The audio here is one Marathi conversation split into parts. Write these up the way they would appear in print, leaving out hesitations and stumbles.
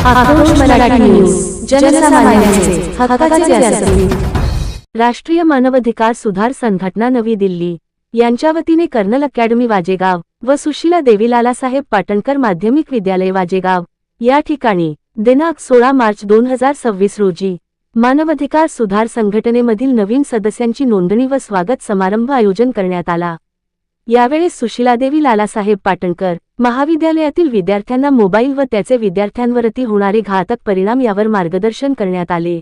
आक्रोश मराठी न्यूज, जनसामान्यांचे हक्काचे व्यासपीठ. राष्ट्रीय मानवाधिकार सुधार संघटना नवी दिल्ली यांच्या वतीने कर्नल अकॅडमी वाजेगाव व सुशीला देवी लालासाहेब पाटणकर माध्यमिक विद्यालय वाजेगाव या ठिकाणी दिनांक 16 मार्च 2026 रोजी मानवाधिकार सुधार संघटनेमधील नवीन सदस्यांची नोंदणी व स्वागत समारंभ आयोजन करण्यात आला. यावेळेस सुशीलादेवी लालासाहेब पाटणकर महाविद्यालयातील विद्यार्थ्यांना मोबाईल व त्याचे विद्यार्थ्यांवरती होणारे घातक परिणाम यावर मार्गदर्शन करण्यात आले.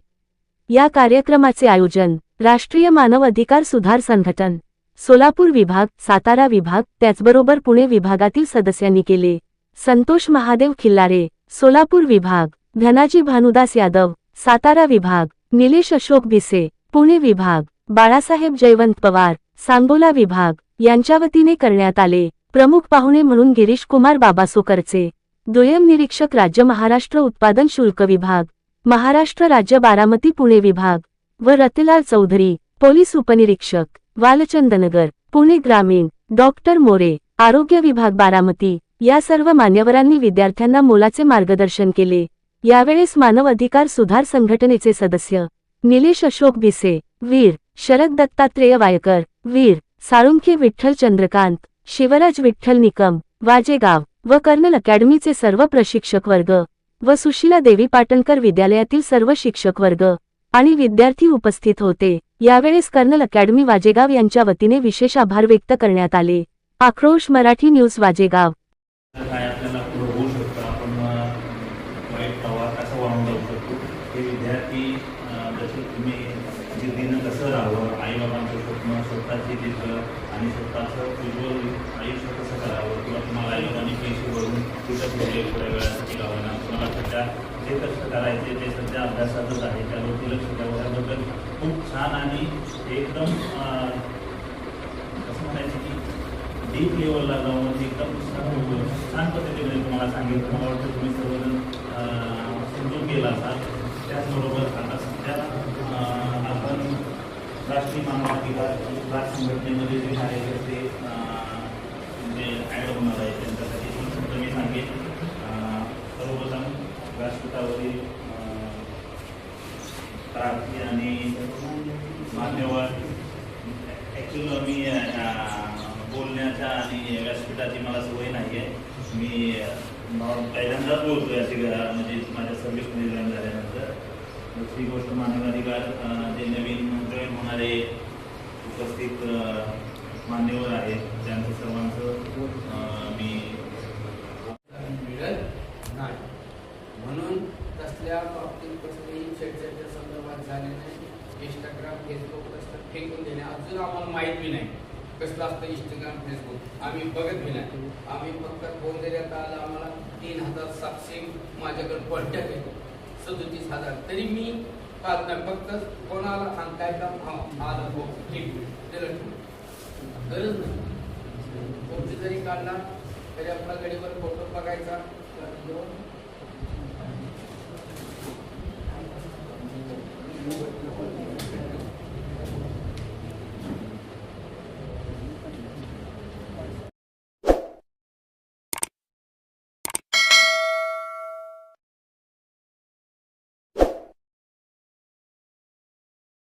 या कार्यक्रमाचे आयोजन राष्ट्रीय मानव अधिकार सुधार संघटन सोलापूर विभाग, सातारा विभाग, त्याचबरोबर पुणे विभागातील सदस्यांनी केले. संतोष महादेव खिल्लारे, सोलापूर विभाग, धनाजी भानुदास यादव, सातारा विभाग, निलेश अशोक भिसे, पुणे विभाग, बाळासाहेब जयवंत पवार, सांगोला विभाग यांच्या वतीने करण्यात आले. प्रमुख पाहुणे म्हणून गिरीश कुमार बाबासोकरचे, दुय्यम निरीक्षक राज्य महाराष्ट्र उत्पादन शुल्क विभाग, महाराष्ट्र राज्य बारामती पुणे विभाग व रतिलाल चौधरी, पोलीस उपनिरीक्षक, वालचंदनगर, पुणे ग्रामीण, डॉक्टर मोरे, आरोग्य विभाग बारामती या सर्व मान्यवरांनी विद्यार्थ्यांना मोलाचे मार्गदर्शन केले. यावेळेस मानव अधिकार सुधार संघटनेचे सदस्य निलेश अशोक भिसे, वीर शरद दत्तात्रेय वायकर, वीर साळुंखे विठ्ठल चंद्रकांत, शिवराज विठ्ठल निकम, वाजेगाव व कर्नल अकॅडमीचे सर्व प्रशिक्षक वर्ग व सुशीला देवी पाटणकर विद्यालयातील सर्व शिक्षक वर्ग आणि विद्यार्थी उपस्थित होते. यावेळेस कर्नल अकॅडमी वाजेगाव यांच्या वतीने विशेष आभार व्यक्त करण्यात आले. आक्रोश मराठी न्यूज वाजेगाव. विद्यार्थी जसे तुम्ही जिद्दीनं कसं राहावं, आईबाबांचं स्वप्न स्वतःची जिद्द आणि स्वतःचं उज्ज्वल आयुष्य कसं करावं किंवा तुम्हाला आईबाबांनी पैसे भरून कुठं ठेवले थोड्या वेळासाठी लावणं, तुम्हाला सध्या जे कष्ट करायचे ते सध्या अभ्यासातच आहे त्यावरती लक्ष द्यावं. त्याबद्दल खूप छान आणि एकदम कसं म्हणायचं की डीप लेवलला जाऊन एकदम छान पद्धतीने तुम्हाला सांगितलं. मला वाटतं तुम्ही सर्वजण समजून गेला असाल. त्याचबरोबर आता सध्या आपण राष्ट्रीय मानवाधिकार सुधार संघटनेमध्ये जे कार्यकर्ते जे ॲड होणार आहे त्यांच्यासाठी पण मी सांगेन. सर्वप्रथम व्यासपीठावरील प्रार्थी आणि मान्यवर, ॲक्च्युअली मी बोलण्याच्या आणि व्यासपीठाची मला सवय नाही आहे. मी पहिल्यांदाच बोलतो आहे अशी म्हणजे माझ्या सर्व्हिसमध्ये जॉईन झाल्यानंतर. दुसरी गोष्ट मानवाधिकार जे नवीन जॉईन होणारे उपस्थित मान्यवर आहेत त्यांचं सर्वांचं मी मिळत नाही म्हणून तसल्या बाबतीत कसली चर्चेच्या संदर्भात झाले नाही. इंस्टाग्राम फेसबुक कसं फेकून देणे अजून आम्हाला माहीत बी नाही कसलं असतं इंस्टाग्राम फेसबुक. आम्ही बघत बी नाही. आम्ही फक्त फोन देण्यात आला आम्हाला 3700 माझ्याकडे कॉन्टॅक्ट येतो 37,000 तरी मी पाहत नाही. फक्त कोणाला सांगताय का आलं हो ठीक दिलं गरज नाही. फोटो जरी काढला तरी आपला गडीवर फोटो बघायचा